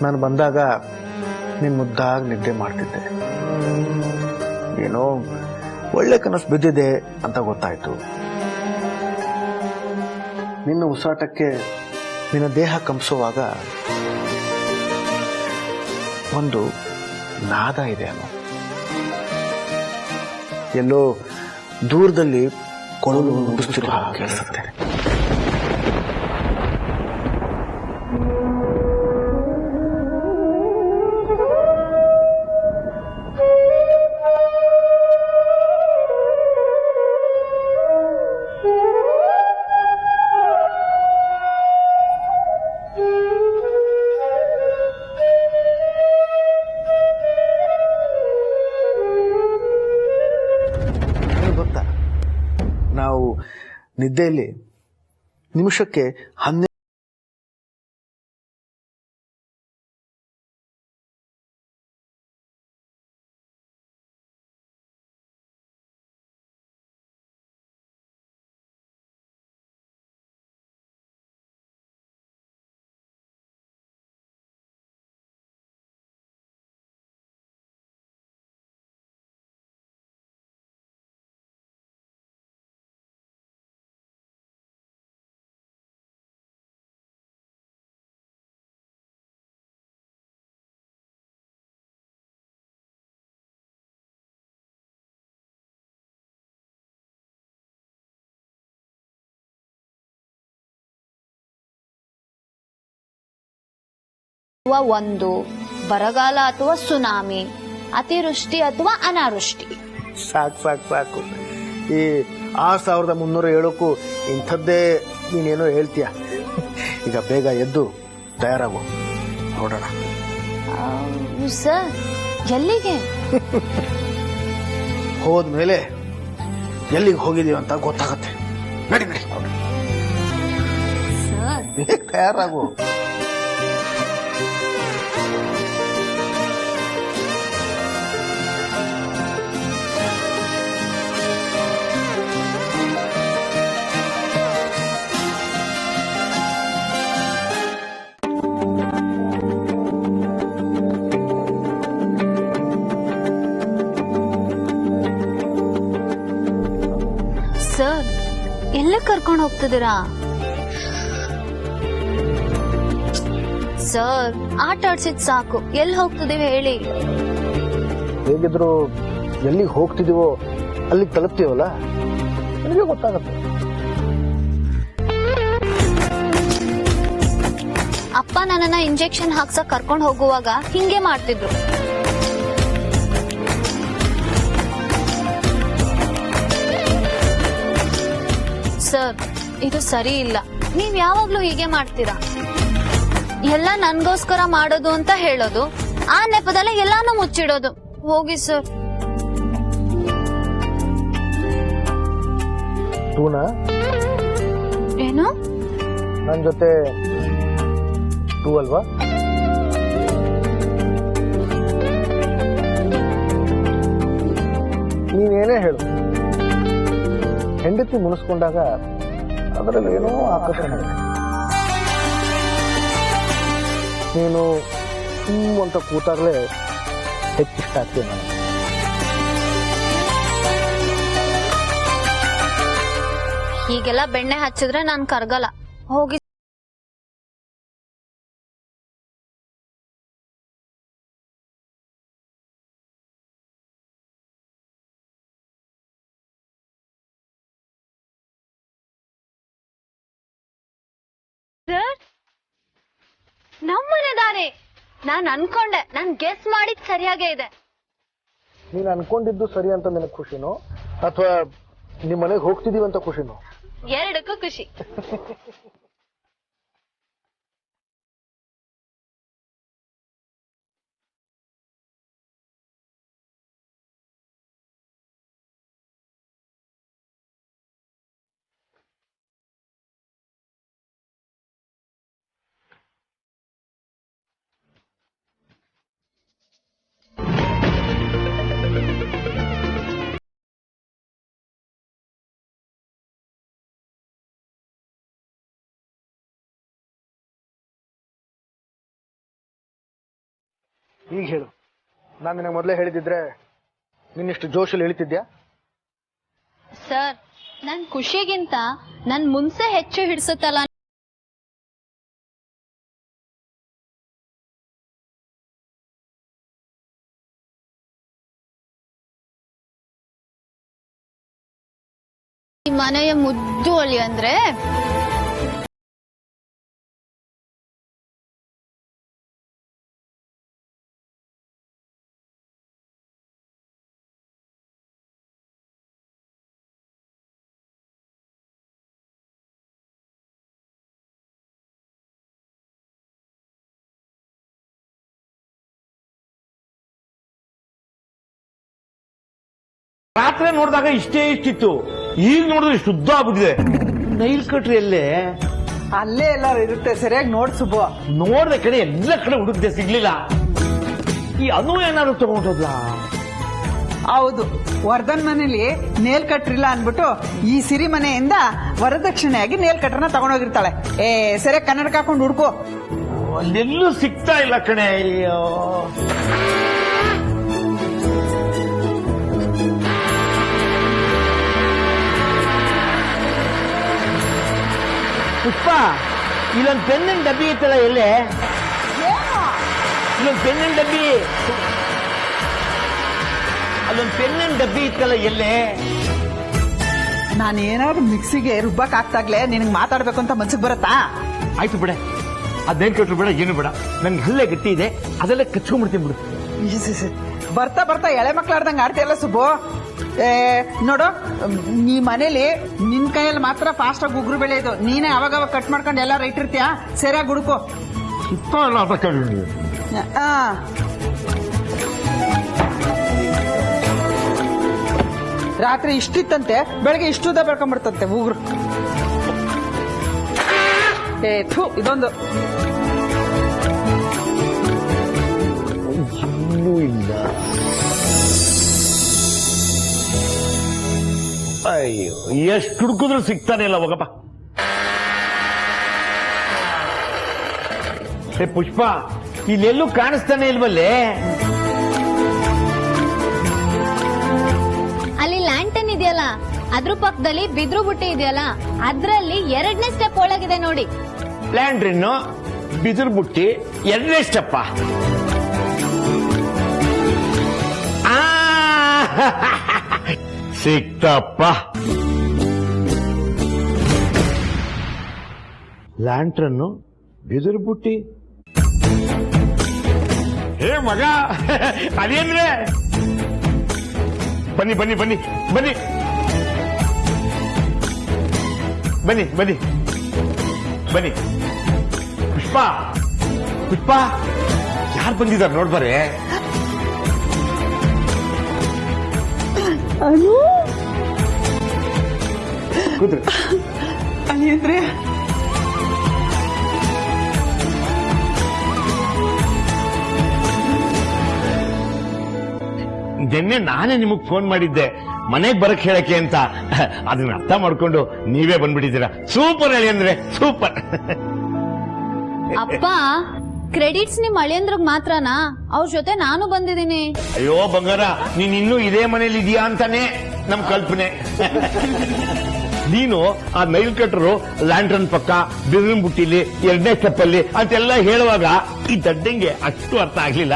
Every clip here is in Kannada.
ನಾನು ಬಂದಾಗ ನೀನು ಮುದ್ದಾಗಿ ನಿದ್ದೆ ಮಾಡ್ತಿದ್ದೆ. ಏನೋ ಒಳ್ಳೆ ಕನಸು ಬಿದ್ದಿದೆ ಅಂತ ಗೊತ್ತಾಯ್ತು. ನಿನ್ನ ಉಸಿರಾಟಕ್ಕೆ ನಿನ್ನ ದೇಹ ಕಂಪಿಸುವಾಗ ಒಂದು ನಾದ ಇದೆ ಅನ್ನೋ, ಎಲ್ಲೋ ದೂರದಲ್ಲಿ ಕೊಳಲು ನುಡಿಸ್ತಿರುವ ಕೇಳಿಸುತ್ತೆ. ಗೊತ್ತಾ, ನಾವು ನಿದ್ದೆಯಲ್ಲಿ ನಿಮಿಷಕ್ಕೆ 12 ಒಂದು ಬರಗಾಲ ಅಥವಾ ಸುನಾಮಿ, ಅತಿವೃಷ್ಟಿ ಅಥವಾ ಅನಾವೃಷ್ಟಿ. ಸಾಕು ಸಾಕು ಸಾಕು. ಈ 6307ಕ್ಕೂ ಇಂಥದ್ದೇ ನೀನೇನೋ ಹೇಳ್ತೀಯ. ಈಗ ಬೇಗ ಎದ್ದು ತಯಾರಾಗು, ನೋಡೋಣ. ಸರ್, ಎಲ್ಲಿಗೆ? ಹೋದ್ಮೇಲೆ ಎಲ್ಲಿಗೆ ಹೋಗಿದೀವಿ ಅಂತ ಗೊತ್ತಾಗತ್ತೆ. ನಡಿ ನಡಿ, ಸರ್ ಬೇಗ ತಯಾರಾಗು. ಸರ್, ಎಲ್ಲ ಕರ್ಕೊಂಡು ಹೋಗ್ತಿದ್ದೀರಾ? ಸರ್, ಆಟ ಆಡ್ಸಿದ್ ಸಾಕು, ಎಲ್ಲಿ ಹೋಗ್ತಿದೀವಿ ಹೇಳಿ. ಹೇಗಿದ್ರು ಎಲ್ಲಿಗೆ ಹೋಗ್ತಿದೀವೋ ಅಲ್ಲಿಗೆ ತಲುಪ್ತೀವಲ್ಲ, ನಿಮಗೆ ಗೊತ್ತಾಗತ್ತೆ. ಅಪ್ಪ ನನ್ನನ್ನ ಇಂಜೆಕ್ಷನ್ ಹಾಕ್ಸಕ್ ಕರ್ಕೊಂಡು ಹೋಗುವಾಗ ಹಿಂಗೆ ಮಾಡ್ತಿದ್ರು. ಸರ್, ಇದು ಸರಿ ಇಲ್ಲ. ನೀವ್ ಯಾವಾಗ್ಲೂ ಹೀಗೆ ಮಾಡ್ತೀರಾ. ಎಲ್ಲ ನನ್ಗೋಸ್ಕರ ಮಾಡೋದು ಅಂತ ಹೇಳೋದು, ಆ ನೆಪದಲ್ಲೇ ಎಲ್ಲಾನು ಮುಚ್ಚಿಡೋದು. ಹೋಗಿ ಸರ್. ಟೂನಾ, ಏನು? ನನ್ನ ಜೊತೆ ಟೂ ಅಲ್ವಾ? ನೀನೇನೇ ಹೇಳು, ಹೆಂಡತಿ ಮುನಿಸ್ಕೊಂಡಾಗ ಅದರಲ್ಲಿ ಏನೋ ಆಕರ್ಷಣೆ ಇದೆ. ನೀನು ಅಂತ ಕೂತಾಗಲೇ ಹೆಚ್ಚಿಷ್ಟ ಆಗ್ತೀಯ ನನಗೆ. ಹೀಗೆಲ್ಲ ಬೆಣ್ಣೆ ಹಚ್ಚಿದ್ರೆ ನಾನ್ ಕರ್ಗಲ್ಲ. ಹೋಗಿ. ಸರ್, ನಮ್ಮನೆ ದಾರಿ. ನಾನ್ ಅನ್ಕೊಂಡೆ, ನಾನ್ ಗೆಸ್ ಮಾಡಿದ್ ಸರಿಯಾಗೇ ಇದೆ. ನೀನು ಅನ್ಕೊಂಡಿದ್ದು ಸರಿ ಅಂತ ನಿನಗೆ ಖುಷಿನೋ ಅಥವಾ ನಿಮ್ಮ ಮನೆಗೆ ಹೋಗ್ತಿದೀವಿ ಅಂತ ಖುಷಿನೋ? ಎರಡಕ್ಕೂ ಖುಷಿ. ಈಗ ಹೇಳು, ನಾನು ನಿನಗೆ ಮೊದಲೇ ಹೇಳಿದಿದ್ರೆ ನಿನ್ನಿಷ್ಟು ಜೋಶಲ್ಲಿ ಹೇಳ್ತಿದ್ಯಾ? ಸರ್, ನನ್ ಖುಷಿಗಿಂತ ನನ್ ಮುನ್ಸೆ ಹೆಚ್ಚು ಹಿಡಿಸುತ್ತಲ್ಲ. ಈ ಮನೆಯ ಮುದ್ದು ಒಲಿ ಅಂದ್ರೆ ರಾತ್ರಿ ನೋಡಿದಾಗ ಇಷ್ಟೇ ಇಷ್ಟಿತ್ತು, ಈಗ ನೋಡಿದ್ರೆ ಶುದ್ಧ ಆಗ್ಬಿಟ್ಟಿದೆ. ನೈಲ್ ಕಟ್ರಿ ಎಲ್ಲೇ? ಅಲ್ಲೇ ಎಲ್ಲಾರು ಇರುತ್ತೆ, ಸರಿಯಾಗಿ ನೋಡ್ ಸುಬ್ಬು. ನೋಡ್ದೆ ಕಡೆ ಎಲ್ಲ ಕಡೆ ಹುಡುಕ್ದೆ, ಸಿಗ್ಲಿಲ್ಲ. ಈ ಅನು ಏನಾದ್ರು ತಗೊಂಡೋದ್ಲಾ? ಹೌದು, ವರ್ಧನ್ ಮನೇಲಿ ನೇಲ್ ಕಟ್ರಿಲ್ಲ ಅನ್ಬಿಟ್ಟು ಈ ಸಿರಿ ಮನೆಯಿಂದ ವರದಕ್ಷಿಣೆಯಾಗಿ ನೇಲ್ ಕಟ್ರನ್ನ ತಗೊಂಡೋಗಿರ್ತಾಳೆ. ಸರಿಯಾಗಿ ಕನ್ನಡಕ ಹಾಕೊಂಡು ಹುಡ್ಕೋ. ಅಲ್ಲೆಲ್ಲೂ ಸಿಗ್ತಾ ಇಲ್ಲ ಕಣೆ. ಅಯ್ಯೋ, ಪುಷ್ಪ, ಇಲ್ಲೊಂದು ಪೆನ್ನಿನ ಡಬ್ಬಿ ಇತ್ತಲ್ಲ, ಎಲ್ಲೇ? ಇಲ್ಲೊಂದು ಪೆನ್ನಿನ ಡಬ್ಬಿ, ಅಲ್ಲೊಂದು ಪೆನ್ನಿನ ಡಬ್ಬಿ ಇತ್ತಲ್ಲ, ಎಲ್ಲೇ? ನಾನು ಏನಾದ್ರು ಮಿಕ್ಸಿಗೆ ರುಬ್ಬಕ್ ಆಗ್ತಾಗ್ಲೇ ನಿನಗೆ ಮಾತಾಡ್ಬೇಕು ಅಂತ ಮನ್ಸಿಗೆ ಬರತ್ತಾ? ಆಯ್ತು ಬಿಡೆ, ಅದೇನ್ ಕೊಟ್ರು ಬೇಡ, ಏನು ಬೇಡ. ನನ್ಗೆ ಹಲ್ಲೆ ಗಟ್ಟಿ ಇದೆ, ಅದೆಲ್ಲ ಕಚ್ಕೊಂಡ್ಬಿಡ್ತೀನಿ ಬಿಡು. ಬರ್ತಾ ಬರ್ತಾ ಎಳೆ ಮಕ್ಳಾಡ್ದಂಗೆ ಆಡ್ತೀಯಲ್ಲ ಸುಬ್ಬು. ನೋಡು, ಈ ಮನೇಲಿ ನಿನ್ ಕೈಯಲ್ಲಿ ಮಾತ್ರ ಫಾಸ್ಟ್ ಆಗಿ ಉಗುರು ಬೆಳೆಯೋದು. ನೀನೇ ಅವಾಗ ಕಟ್ ಮಾಡ್ಕೊಂಡು ಎಲ್ಲ ರೈಟ್ ಇರ್ತೀಯ. ಸರಿಯಾಗಿ ಹುಡುಕೋ. ರಾತ್ರಿ ಇಷ್ಟಿತ್ತಂತೆ, ಬೆಳಗ್ಗೆ ಇಷ್ಟುದ ಬೆಳ್ಕೊಂಡ್ಬಿಡ್ತಂತೆ ಉಗುರು. ಇದೊಂದು ಇಲ್ಲ. ಅಯ್ಯೋ, ಎಷ್ಟು ಹುಡುಕಿದ್ರು ಸಿಗ್ತಾನೆ ಇಲ್ಲ. ಹೋಗಪ್ಪ. ಪುಷ್ಪ, ಇಲ್ಲೆಲ್ಲೂ ಕಾಣಿಸ್ತಾನೆ ಇಲ್ವಲ್ಲೇ? ಅಲ್ಲಿ ಲ್ಯಾಂಟನ್ ಇದೆಯಲ್ಲ, ಅದ್ರ ಪಕ್ಕದಲ್ಲಿ ಬಿದ್ರು ಬುಟ್ಟಿ ಇದೆಯಲ್ಲ, ಅದ್ರಲ್ಲಿ 2ನೇ ಸ್ಟೆಪ್ ಒಳಗಿದೆ ನೋಡಿ. ಲ್ಯಾಂಡ್ರಿನ್ನು, ಬಿದಿರು ಬುಟ್ಟಿ, 2ನೇ ಸ್ಟೆಪ್ಪ. ಸಿಕ್ತಪ್ಪ. ಲ್ಯಾಂಟ್ರನ್ನು, ಬಿದಿರು ಬುಟ್ಟಿ. ಹೇ ಮಗ, ಅದೇನ್ರೆ? ಬನ್ನಿ ಬನ್ನಿ ಬನ್ನಿ ಬನ್ನಿ ಬನ್ನಿ ಬನ್ನಿ ಬನ್ನಿ. ಪುಷ್ಪ, ಪುಷ್ಪ, ಯಾರು ಬಂದಿದ್ದಾರೆ ನೋಡ್ಬಾರೆ. ಕೂತ್ರಿ. ಅಂದ್ರೆ ನಿನ್ನೆ ನಾನೇ ನಿಮಗ್ ಫೋನ್ ಮಾಡಿದ್ದೆ ಮನೆಗ್ ಬರಕ್ ಹೇಳಕ್ಕೆ ಅಂತ. ಅದನ್ನ ಅರ್ಥ ಮಾಡ್ಕೊಂಡು ನೀವೇ ಬಂದ್ಬಿಟ್ಟಿದ್ದೀರಾ. ಸೂಪರ್ ಹೇಳಿ ಅಂದ್ರೆ ಸೂಪರ್. ಅಪ್ಪ, ಕ್ರೆಡಿಟ್ಸ್ ನಿಮ್ ಅಳಿಯಂದ್ರಗ್ ಮಾತ್ರನಾ? ಅವ್ರ ಜೊತೆ ನಾನು ಬಂದಿದ್ದೀನಿ. ಅಯ್ಯೋ ಬಂಗಾರ, ನೀನ್ ಇನ್ನೂ ಇದೇ ಮನೇಲಿ ಇದೀಯಾ ಅಂತಾನೆ ನಮ್ ಕಲ್ಪನೆ. ನೀನು ಆ ನೈಲ್ ಕಟ್ರು ಲ್ಯಾಂಡ್ರನ್ ಪಕ್ಕ, ಬಿದಿರಿನ ಬುಟ್ಟಿಲಿ, 2ನೇ ಸ್ಟೆಪ್ ಅಲ್ಲಿ ಅಂತೆಲ್ಲ ಹೇಳುವಾಗ ಈ ದಡ್ಡಂಗೆ ಅಷ್ಟು ಅರ್ಥ ಆಗ್ಲಿಲ್ಲ.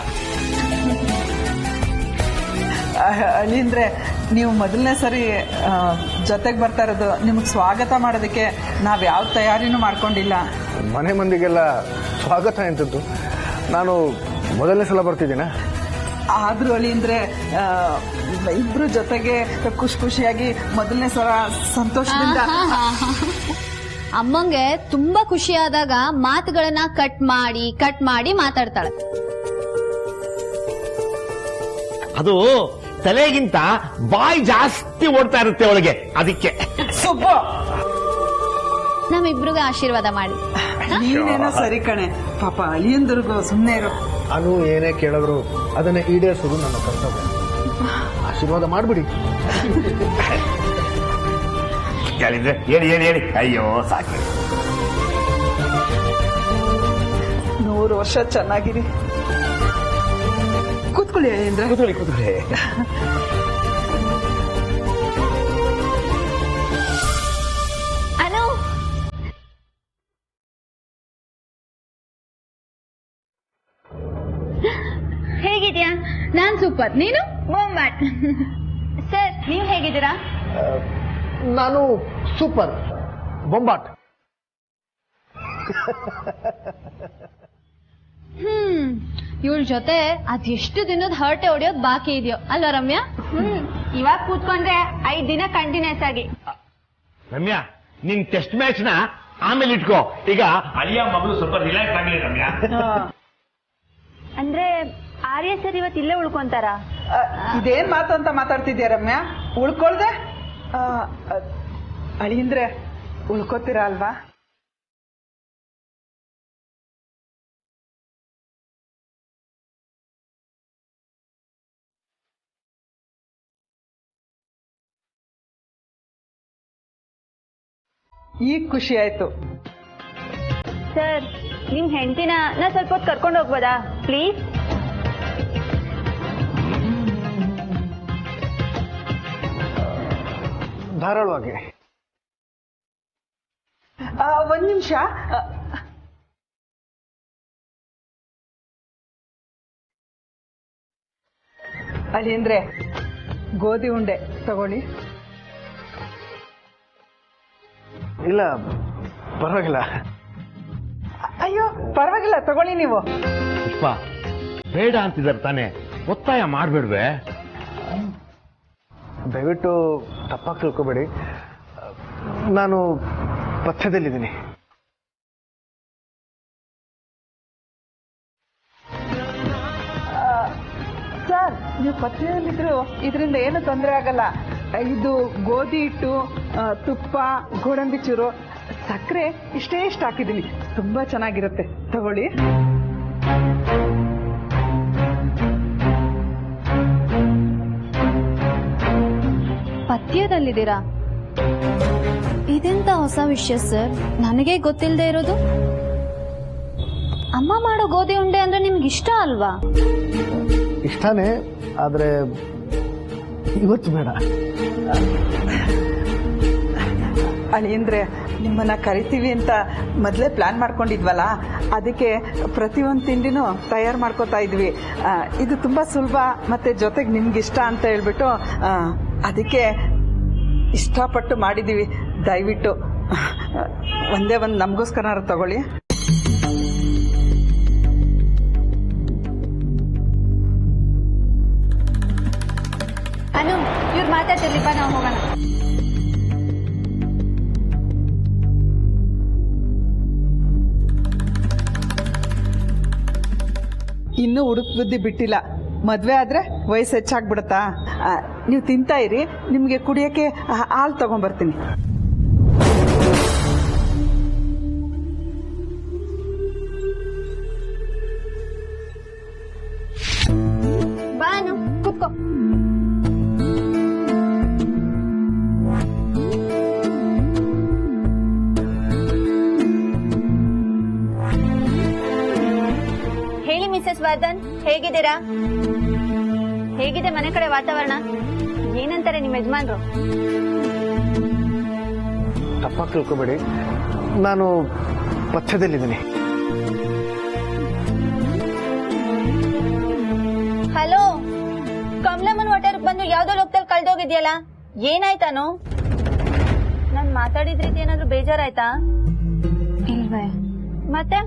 ಅಳಿಂದ್ರೆ, ನೀವು ಮೊದಲನೇ ಸರಿ ಜೊತೆಗೆ ಬರ್ತಾ ಇರೋದು. ನಿಮಗೆ ಸ್ವಾಗತ ಮಾಡೋದಕ್ಕೆ ನಾವ್ ಯಾವ ತಯಾರಿನೂ ಮಾಡ್ಕೊಂಡಿಲ್ಲ. ಮನೆ ಮಂದಿಗೆಲ್ಲ ಸ್ವಾಗತ ಎಂತದ್ದು? ನಾನು ಮೊದಲನೇ ಸಲ ಬರ್ತಿದ್ದೀನ. ಆದ್ರೂ ಅಳಿಂದ್ರೆ, ಇಬ್ರು ಜೊತೆಗೆ ಖುಷಿ ಖುಷಿಯಾಗಿ ಮೊದಲನೇ ಸಲ ಸಂತೋಷದಿಂದ. ಅಮ್ಮಂಗೆ ತುಂಬಾ ಖುಷಿ ಆದಾಗ ಮಾತುಗಳನ್ನ ಕಟ್ ಮಾಡಿ ಮಾತಾಡ್ತಾಳೆ. ಅದು ತಲೆಗಿಂತ ಬಾಯಿ ಜಾಸ್ತಿ ಓಡ್ತಾ ಇರುತ್ತೆ ಒಳಗೆ, ಅದಕ್ಕೆ. ಸುಬ್ಬ, ನಮ್ಮಿಬ್ರಿಗೆ ಆಶೀರ್ವಾದ ಮಾಡಿ. ನೀನೇನೋ ಸರಿ ಕಣೆ, ಪಾಪ ಅಳಿಯಂದ್ರಿಗೂ ಸುಮ್ಮನೆ ಇರು. ಅನು ಏನೇ ಕೇಳಿದ್ರು ಅದನ್ನ ಈಡೇರಿಸೋದು ನನ್ನ ಕರ್ತವ್ಯ. ಆಶೀರ್ವಾದ ಮಾಡ್ಬಿಡಿ. ಹೇಳಿದ್ರೆ ಹೇಳಿ ಹೇಳಿ ಹೇಳಿ. ಅಯ್ಯೋ ಸಾಕು. 100 ವರ್ಷ ಚೆನ್ನಾಗಿರಿ. ಕೂತ್ಕೊಳ್ಳಿ ಅಳಿಯಂದ್ರೆ. ಕೂತ್ಕೊಳ್ಳಿ ಕೂತ್ಕೊಳ್ಳಿ. ಅನು, ಹೇಗಿದ್ಯಾ? ನಾನ್ ಸೂಪರ್, ನೀನು? ಬೊಂಬಾಟ್. ಸರ್, ನೀವ್ ಹೇಗಿದ್ದೀರಾ? ನಾನು ಸೂಪರ್ ಬೊಂಬಾಟ್. ಇವ್ರ ಜೊತೆ ಅದೆಷ್ಟು ದಿನದ ಹರಟೆ ಹೊಡಿಯೋದ್ ಬಾಕಿ ಇದೆಯೋ ಅಲ್ವಾ ರಮ್ಯಾ? ಇವಾಗ ಕೂತ್ಕೊಂಡ್ರೆ 5 ದಿನ ಕಂಟಿನ್ಯೂಸ್ ಆಗಿ. ರಮ್ಯಾ, ನಿನ್ ಟೆಸ್ಟ್ ಮ್ಯಾಚ್ ನ ಆಮೇಲೆ ಇಟ್ಕೋ. ಈಗ ಅಳಿಯ ಮಗಳು ಸ್ವಲ್ಪ ರಿಲ್ಯಾಕ್ಸ್ ಆಗಲಿ ರಮ್ಯಾ. ಅಂದ್ರೆ ಆರ್ಯ ಸರ್ ಇವತ್ತು ಇಲ್ಲೇ ಉಳ್ಕೊಂತಾರ? ಇದೇನ್ ಮಾತು ಅಂತ ಮಾತಾಡ್ತಿದ್ಯಾ ರಮ್ಯಾ? ಉಳ್ಕೊಳ್ದೆ ಅಳಿಯಂದ್ರೆ ಉಳ್ಕೋತೀರಾ ಅಲ್ವಾ? ಈಗ ಖುಷಿ ಆಯ್ತು. ಸರ್, ನಿಮ್ ಹೆಂಡತಿನ ನಾ ಸ್ವಲ್ಪ ಹೊತ್ತು ಕರ್ಕೊಂಡು ಹೋಗ್ಬೋದಾ ಪ್ಲೀಸ್? ಧಾರಾಳವಾಗಿ. ಒಂದ್ ನಿಮಿಷ. ಅಳಿಯಂದ್ರೆ ಗೋಧಿ ಉಂಡೆ ತಗೊಳ್ಳಿ. ಇಲ್ಲ ಪರವಾಗಿಲ್ಲ. ಅಯ್ಯೋ ಪರವಾಗಿಲ್ಲ, ತಗೊಳ್ಳಿ ನೀವು. ಪುಷ್ಪ, ಬೇಡ ಅಂತಿದ್ದಾರೆ ತಾನೆ, ಒತ್ತಾಯ ಮಾಡ್ಬೇಡ್ವೆ. ದಯವಿಟ್ಟು ತಪ್ಪಾಗಿ ತಿಳ್ಕೊಬೇಡಿ, ನಾನು ಪಥ್ಯದಲ್ಲಿದ್ದೀನಿ. ಸರ್, ನೀವು ಪಥ್ಯದಲ್ಲಿದ್ರು ಇದರಿಂದ ಏನು ತೊಂದರೆ ಆಗಲ್ಲ. ಇದು ಗೋಧಿ ಹಿಟ್ಟು, ತುಪ್ಪ, ಗೋಡಂಬಿ ಚೂರು, ಸಕ್ಕರೆ ಇಷ್ಟೇ ಇಷ್ಟ ಹಾಕಿದ್ದೀನಿ. ತುಂಬಾ ಚೆನ್ನಾಗಿರುತ್ತೆ, ತಗೊಳ್ಳಿ. ಪಥ್ಯದಲ್ಲಿದ್ದೀರಾ? ಇದೆಂತ ಹೊಸ ವಿಷಯ ಸರ್, ನನಗೆ ಗೊತ್ತಿಲ್ಲದೆ ಇರೋದು. ಅಮ್ಮ ಮಾಡೋ ಗೋಧಿ ಉಂಡೆ ಅಂದ್ರೆ ನಿಮ್ಗೆ ಇಷ್ಟ ಅಲ್ವಾ? ಇಷ್ಟನೇ, ಆದ್ರೆ ಇವತ್ತು ಬೇಡ. ಅಳಿಯಂದ್ರೆ ನಿಮ್ಮನ್ನ ಕರಿತೀವಿ ಅಂತ ಮೊದಲೇ ಪ್ಲಾನ್ ಮಾಡ್ಕೊಂಡಿದ್ವಲ್ಲ, ಅದಕ್ಕೆ ಪ್ರತಿಯೊಂದು ತಿಂಡಿನೂ ತಯಾರು ಮಾಡ್ಕೋತಾ ಇದ್ವಿ. ಇದು ತುಂಬಾ ಸುಲಭ ಮತ್ತೆ ಜೊತೆಗೆ ನಿಮ್ಗೆ ಇಷ್ಟ ಅಂತ ಹೇಳ್ಬಿಟ್ಟು ಅದಕ್ಕೆ ಇಷ್ಟಪಟ್ಟು ಮಾಡಿದೀವಿ. ದಯವಿಟ್ಟು ಒಂದೇ ಒಂದು ನಮಗೋಸ್ಕರ ತಗೊಳ್ಳಿ. ಅನು, ಇವ್ರು ಮಾತಾಡ್ತಿರ್ಲಿಪ್ಪ, ನಾವು ಹೋಗೋಣ. ಇನ್ನೂ ಹುಡುಕ್ ಬುದ್ಧಿ ಬಿಟ್ಟಿಲ್ಲ. ಮದ್ವೆ ಆದ್ರೆ ವಯಸ್ಸು ಹೆಚ್ಚಾಗ್ಬಿಡತ್ತಾ? ನೀವು ತಿಂತಾ ಇರಿ, ನಿಮ್ಗೆ ಕುಡಿಯಕ್ಕೆ ಹಾಲು ತಗೊಂಡ್ಬರ್ತೀನಿ. ಬಾನು, ಕೂತ್ಕೋ. ಹೇಳಿ ಮಿಸೆಸ್ ವರ್ಧನ್, ಹೇಗಿದ್ದೀರಾ? ಹೇಗಿದೆ ಮನೆ ಕಡೆ ವಾತಾವರಣ? ಏನಂತಾರೆ ನಿಮ್ಮ ಯಜಮಾನ್ರು? ತಪ್ಪಾಗಿ ತಿಳ್ಕೊಬೇಡಿ, ನಾನು ಪಥ್ಯದಲ್ಲಿದ್ದೀನಿ. ಹಲೋ, ಕಮಲಮ್ಮನ್ ಹೋಟೆಲ್ಗೆ ಬಂದು ಯಾವ್ದೋ ಲೋಕದಲ್ಲಿ ಕಳ್ದೋಗಿದ್ಯಲ್ಲ, ಏನಾಯ್ತಾನು? ನಾನ್ ಮಾತಾಡಿದ ರೀತಿ ಏನಾದ್ರು ಬೇಜಾರಾಯ್ತಾ? ಇಲ್ವೇ? ಮತ್ತೆ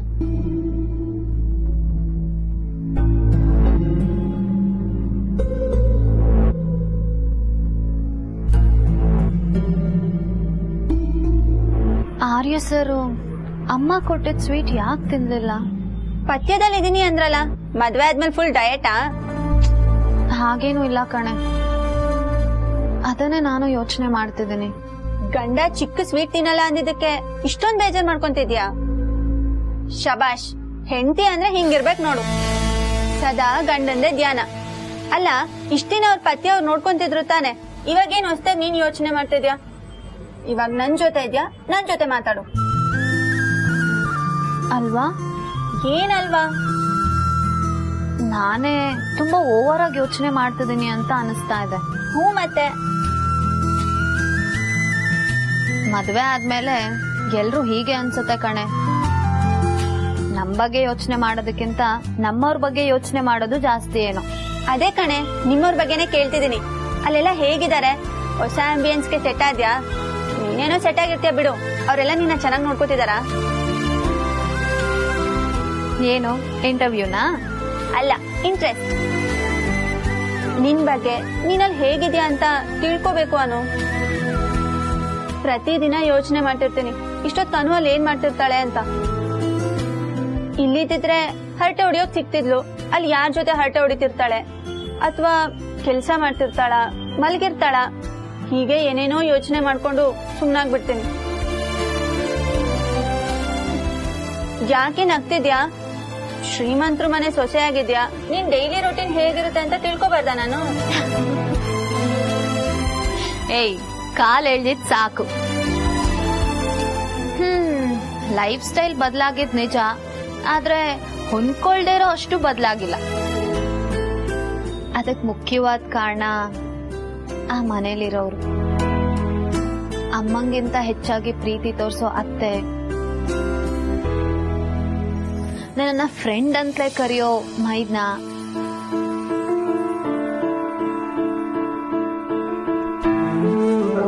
ಆರ್ಯ ಸರ್ ಅಮ್ಮ ಕೊಟ್ಟಿದ್ ಸ್ವೀಟ್ ಯಾಕೆ ತಿನ್ಲಿಲ್ಲ? ಪಥ್ಯದಲ್ಲಿ ಇದೀನಿ ಅಂದ್ರಲ್ಲ, ಮದ್ವೆ ಆದ್ಮೇಲೆ ಫುಲ್ ಡಯಟಾ? ಹಾಗೇನು ಇಲ್ಲ ಕಣೆ, ಅದನ್ನೇ ನಾನು ಯೋಚನೆ ಮಾಡ್ತಿದ್ದೀನಿ. ಗಂಡ ಚಿಕ್ಕ ಸ್ವೀಟ್ ತಿನ್ನಲ್ಲ ಅಂದಿದ್ದಕ್ಕೆ ಇಷ್ಟೊಂದು ಬೇಜಾರ್ ಮಾಡ್ಕೊಂತಿದ್ಯಾ? ಶಬಾಷ್, ಹೆಂಡತಿ ಅಂದ್ರೆ ಹಿಂಗಿರ್ಬೇಕು ನೋಡು, ಸದಾ ಗಂಡಂದೇ ಧ್ಯಾನ. ಅಲ್ಲ, ಇಷ್ಟಿನ ಅವ್ರ ಪತಿ ಅವ್ರು ನೋಡ್ಕೊಂತಿದ್ರು ತಾನೆ, ಇವಾಗೇನು ಹೊಸ್ತಾಗಿ ನೀನ್ ಯೋಚನೆ ಮಾಡ್ತಿದ್ಯಾ? ಇವಾಗ ನನ್ ಜೊತೆ ಇದ್ಯಾ, ನನ್ ಜೊತೆ ಮಾತಾಡು. ಅಲ್ವಾ? ಏನಲ್ವಾ? ನಾನೇ ತುಂಬಾ ಓವರ್ ಆಗಿ ಯೋಚನೆ ಮಾಡ್ತಿದ್ದೀನಿ ಅಂತ ಅನಿಸ್ತಾ ಇದೆ. ಹ್ಞೂ ಮತ್ತೆ ಮದ್ವೆ ಆದ್ಮೇಲೆ ಎಲ್ರು ಹೀಗೆ ಅನ್ಸುತ್ತೆ ಕಣೆ. ನಮ್ ಬಗ್ಗೆ ಯೋಚನೆ ಮಾಡೋದಕ್ಕಿಂತ ನಮ್ಮವ್ರ ಬಗ್ಗೆ ಯೋಚನೆ ಮಾಡೋದು ಜಾಸ್ತಿ ಏನೋ. ಅದೇ ಕಣೆ, ನಿಮ್ಮವ್ರ ಬಗ್ಗೆನೇ ಕೇಳ್ತಿದ್ದೀನಿ. ಅಲ್ಲೆಲ್ಲ ಹೇಗಿದ್ದಾರೆ? ಹೊಸ ಆಂಬಿಯನ್ಸ್ಗೆ ಸೆಟ್ ಆದ್ಯಾ? ನೀನೇನೋ ಸೆಟ್ ಆಗಿರ್ತೀಯ ಬಿಡು. ಅವರೆಲ್ಲ ನಿನ್ನ ಚೆನ್ನಾಗಿ ನೋಡ್ಕೋತಿದಾರಾ? ಏನು ಇಂಟರ್ವ್ಯೂನಾ? ಅಲ್ಲ, ಇಂಟ್ರೆಸ್ಟ್. ನಿನ್ ಬಗ್ಗೆ ನೀನಲ್ಲಿ ಹೇಗಿದ್ಯಾ ಅಂತ ತಿಳ್ಕೋಬೇಕು ಅನು. ಪ್ರತಿದಿನ ಯೋಚನೆ ಮಾಡ್ತಿರ್ತೀನಿ, ಇಷ್ಟೊತ್ತು ಅನು ಅಲ್ಲಿ ಏನ್ ಮಾಡ್ತಿರ್ತಾಳೆ ಅಂತ. ಇಲ್ಲಿದ್ದಿದ್ರೆ ಹರಟೆ ಹೊಡಿಯೋಕ್ ಸಿಕ್ತಿದ್ಲು, ಅಲ್ಲಿ ಯಾರ ಜೊತೆ ಹರಟೆ ಹೊಡಿತಿರ್ತಾಳೆ, ಅಥವಾ ಕೆಲ್ಸ ಮಾಡ್ತಿರ್ತಾಳ, ಮಲ್ಗಿರ್ತಾಳ, ಹೀಗೆ ಏನೇನೋ ಯೋಚನೆ ಮಾಡ್ಕೊಂಡು ಸುಮ್ನಾಗ್ಬಿಡ್ತೀನಿ. ಯಾಕೆ ನಗ್ತಿದ್ಯಾ? ಶ್ರೀಮಂತರು ಮನೆ ಸೊಸೆ ಆಗಿದ್ಯಾ? ನಿನ್ ಡೈಲಿ ರೂಟೀನ್ ಹೇಗಿರುತ್ತೆ ಅಂತ ತಿಳ್ಕೊಬಾರ್ದ ನಾನು? ಏಯ್, ಕಾಲ್ ಎಳ್ದಿದ್ ಸಾಕು. ಲೈಫ್ ಸ್ಟೈಲ್ ಬದಲಾಗಿದ್ ನಿಜ, ಆದ್ರೆ ಹೊಂದ್ಕೊಳ್ದೇ ಇರೋ ಅಷ್ಟು ಬದಲಾಗಿಲ್ಲ. ಅದಕ್ ಮುಖ್ಯವಾದ ಕಾರಣ ಆ ಮನೇಲಿರೋರು. ಅಮ್ಮಂಗಿಂತ ಹೆಚ್ಚಾಗಿ ಪ್ರೀತಿ ತೋರ್ಸೋ ಅತ್ತೆ, ನನ್ನ ಫ್ರೆಂಡ್ ಅಂತಲೇ ಕರೆಯೋ ಮೈದ್ನ,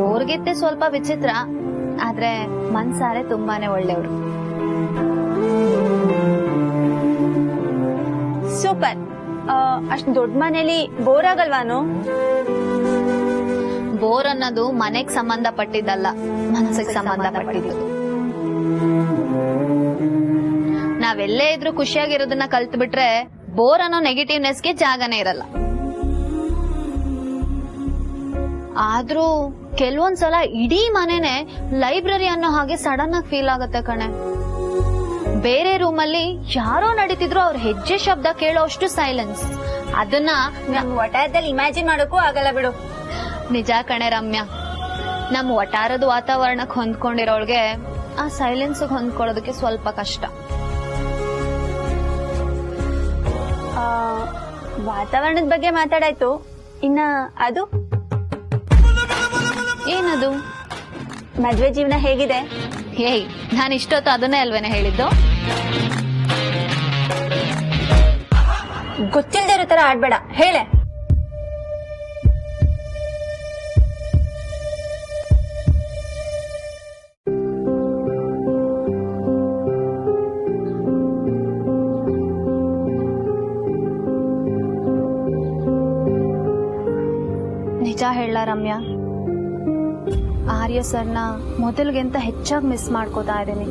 ಅವ್ರಿಗಿತ್ತೆ ಸ್ವಲ್ಪ ವಿಚಿತ್ರ, ಆದ್ರೆ ಮನ್ಸಾರೆ ತುಂಬಾನೇ ಒಳ್ಳೆಯವರು. ಸೂಪರ್. ಅಷ್ಟ್ ದೊಡ್ಡ ಮನೇಲಿ ಬೋರ್ ಆಗಲ್ವಾನು? ಬೋರ್ ಅನ್ನೋದು ಮನೆಗ್ ಸಂಬಂಧಪಟ್ಟಿದ್ದಲ್ಲ, ಮನಸ್ಸಿಗೆ ಸಂಬಂಧಪಟ್ಟಿದ್ದು. ನಾವೆಲ್ಲೇ ಇದ್ರೂ ಖುಷಿಯಾಗಿರೋದನ್ನ ಕಲ್ತು ಬಿಟ್ರೆ ಬೋರ್ ಅನ್ನೋ ನೆಗೆಟಿವ್ನೆಸ್ಗೆ ಜಾಗನೇ ಇರಲ್ಲ. ಆದ್ರೂ ಕೆಲವೊಂದ್ಸಲ ಇಡೀ ಮನೆನೆ ಲೈಬ್ರರಿ ಅನ್ನೋ ಹಾಗೆ ಸಡನ್ ಆಗಿ ಫೀಲ್ ಆಗತ್ತೆ ಕಣೆ. ಬೇರೆ ರೂಮಲ್ಲಿ ಯಾರೋ ನಡೀತಿದ್ರು ಅವ್ರ ಹೆಜ್ಜೆ ಶಬ್ದ ಕೇಳೋ ಅಷ್ಟು ಸೈಲೆನ್ಸ್. ಅದನ್ನ ನಮ್ ವಟಾರದಲ್ಲಿ ಇಮ್ಯಾಜಿನ್ ಮಾಡೋಕ್ಕೂ ಆಗಲ್ಲ ಬಿಡು. ನಿಜ ಕಣೆ ರಮ್ಯಾ, ನಮ್ ವಟಾರದ ವಾತಾವರಣಕ್ಕೆ ಹೊಂದ್ಕೊಂಡಿರೋಳ್ಗೆ ಆ ಸೈಲೆನ್ಸ್ ಹೊಂದ್ಕೊಳ್ಳೋದಕ್ಕೆ ಸ್ವಲ್ಪ ಕಷ್ಟ. ವಾತಾವರಣದ ಬಗ್ಗೆ ಮಾತಾಡಾಯ್ತು, ಇನ್ನ ಅದು ಏನದು? ಮದ್ವೆ ಜೀವನ ಹೇಗಿದೆ? ಏಯ್, ನಾನು ಇಷ್ಟೊತ್ತು ಅದನ್ನೇ ಅಲ್ವೇನೆ ಹೇಳಿದ್ದು. ಗೊತ್ತಿಲ್ದೇ ಇರೋ ತರ ಆಡ್ಬೇಡ, ಹೇಳೆ. ನಿಜ ಹೇಳ ರಮ್ಯಾ, ಆರ್ಯ ಸರ್ನ ಮೊದಲಿಗಿಂತ ಹೆಚ್ಚಾಗಿ ಮಿಸ್ ಮಾಡ್ಕೋತಾ ಇದ್ದೀನಿ.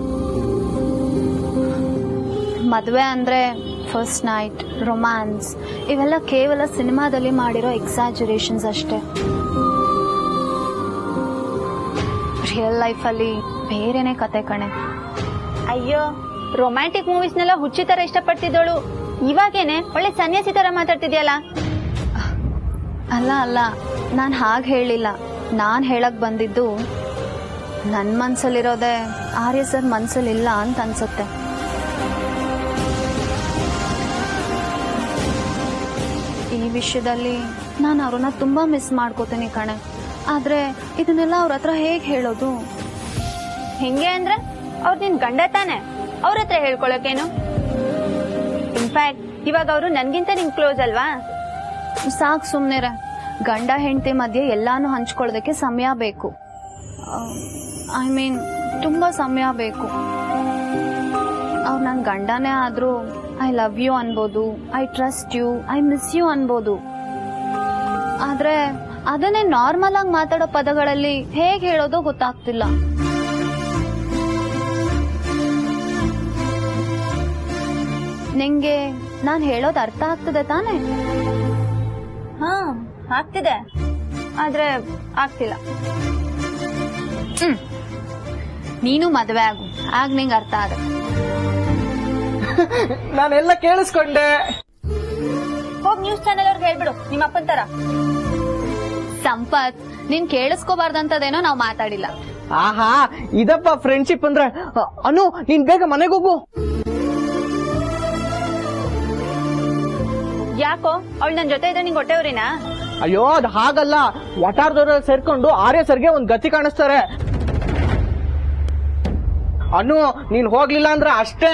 ಮದ್ವೆ ಅಂದ್ರೆ ಫಸ್ಟ್ ನೈಟ್, ರೊಮ್ಯಾನ್ಸ್, ಇವೆಲ್ಲ ಕೇವಲ ಸಿನಿಮಾದಲ್ಲಿ ಮಾಡಿರೋ ಎಕ್ಸಾಜುರೇಷನ್ಸ್ ಅಷ್ಟೇ. ರಿಯಲ್ ಲೈಫಲ್ಲಿ ಬೇರೆನೆ ಕತೆ ಕಣೆ. ಅಯ್ಯೋ, ರೊಮ್ಯಾಂಟಿಕ್ ಮೂವೀಸ್ನೆಲ್ಲ ಹುಚ್ಚಿ ತರ ಇಷ್ಟಪಡ್ತಿದ್ದೋಳು ಇವಾಗೇನೆ ಒಳ್ಳೆ ಸನ್ಯಾಸಿ ತರ ಮಾತಾಡ್ತಿದ್ಯಲ್ಲ. ಅಲ್ಲ ಅಲ್ಲ, ನಾನ್ ಹಾಗೆ ಹೇಳಿಲ್ಲ. ನಾನ್ ಹೇಳಕ್ ಬಂದಿದ್ದು ನನ್ ಮನ್ಸಲ್ಲಿರೋದೆ ಆರ್ಯ ಸರ್ ಮನ್ಸಲ್ಲಿಲ್ಲ ಅಂತ ಅನ್ಸುತ್ತೆ. ಈ ವಿಷಯದಲ್ಲಿ ನಾನು ಅವ್ರನ್ನ ತುಂಬಾ ಮಿಸ್ ಮಾಡ್ಕೋತೀನಿ ಕಣೆ. ಆದ್ರೆ ಇದನ್ನೆಲ್ಲ ಅವ್ರ ಹತ್ರ ಹೇಗ್ ಹೇಳೋದು? ಹೆಂಗೆ ಅಂದ್ರೆ ಅವ್ರು ನಿನ್ ಗಂಡ ತಾನೆ, ಅವ್ರ ಹತ್ರ ಹೇಳ್ಕೊಳಕೇನು? ಇನ್ಫ್ಯಾಕ್ಟ್ ಇವಾಗ ಅವರು ನನ್ಗಿಂತ ನಿನ್ ಕ್ಲೋಸ್ ಅಲ್ವಾ? ಸಾಕ್ ಸುಮ್ನಿರೆ. ಗಂಡ ಹೆಂಡತಿ ಮಧ್ಯೆ ಎಲ್ಲಾನು ಹಂಚ್ಕೊಳ್ಳೋದಕ್ಕೆ ಸಮಯ ಬೇಕು. ಐ ಮೀನ್ ತುಂಬಾ ಸಮಯ ಬೇಕು. ಅವ್ರು ನನ್ ಗಂಡನೇ ಆದ್ರೂ ಐ ಲವ್ ಯು ಅನ್ಬೋದು, I trust you, I miss you ಅನ್ಬೋದು. ಆದ್ರೆ ಅದನ್ನೇ ನಾರ್ಮಲ್ ಆಗಿ ಮಾತಾಡೋ ಪದಗಳಲ್ಲಿ ಹೇಗೆ ಹೇಳೋದು ಗೊತ್ತಾಗ್ತಿಲ್ಲ. ನಿಂಗೆ ನಾನ್ ಹೇಳೋದು ಅರ್ಥ ಆಗ್ತದೆ ತಾನೆ? ಹಾ, ಆಗ್ತಿದೆ, ಆದ್ರೆ ಆಗ್ತಿಲ್ಲ. ನೀನು ಮದ್ವೆ ಆಗು, ಆಗ ನಿಂಗೆ ಅರ್ಥ ಆಗ. ನಾನೆಲ್ಲ ಕೇಳಿಸ್ಕೊಂಡೆ. ಹೋಗ್ ನ್ಯೂಸ್ ಚಾನೆಲ್ ಅವ್ರಿಗೆ ಹೇಳ್ಬಿಡು, ನಿಮ್ಮ ಅಪ್ಪನ ತರ. ಸಂಪತ್, ನೀನ್ ಕೇಳಿಸ್ಕೋಬಾರ್ದಂತದೇನೋ ನಾವ್ ಮಾತಾಡಿಲ್ಲ. ಆಹಾ, ಇದಪ್ಪ ಫ್ರೆಂಡ್ಶಿಪ್ ಅಂದ್ರೆ. ಅನು, ನೀನ್ ಬೇಗ ಮನೆಗೆ ಹೋಗು. ಯಾಕೋ ಅವಳು ನನ್ ಜೊತೆ ಇದ್ರೆ ನಿಂಗೆ ಹೊಟ್ಟೆವ್ರಿನಾ? ಅಯ್ಯೋ ಅದು ಹಾಗಲ್ಲ, ವಟಾರದವ್ರ ಸೇರ್ಕೊಂಡು ಆರ್ಯ ಸರ್ಗೆ ಒಂದ್ ಗತಿ ಕಾಣಿಸ್ತಾರೆ. ಅನು ನೀನ್ ಹೋಗ್ಲಿಲ್ಲ ಅಂದ್ರೆ ಅಷ್ಟೇ.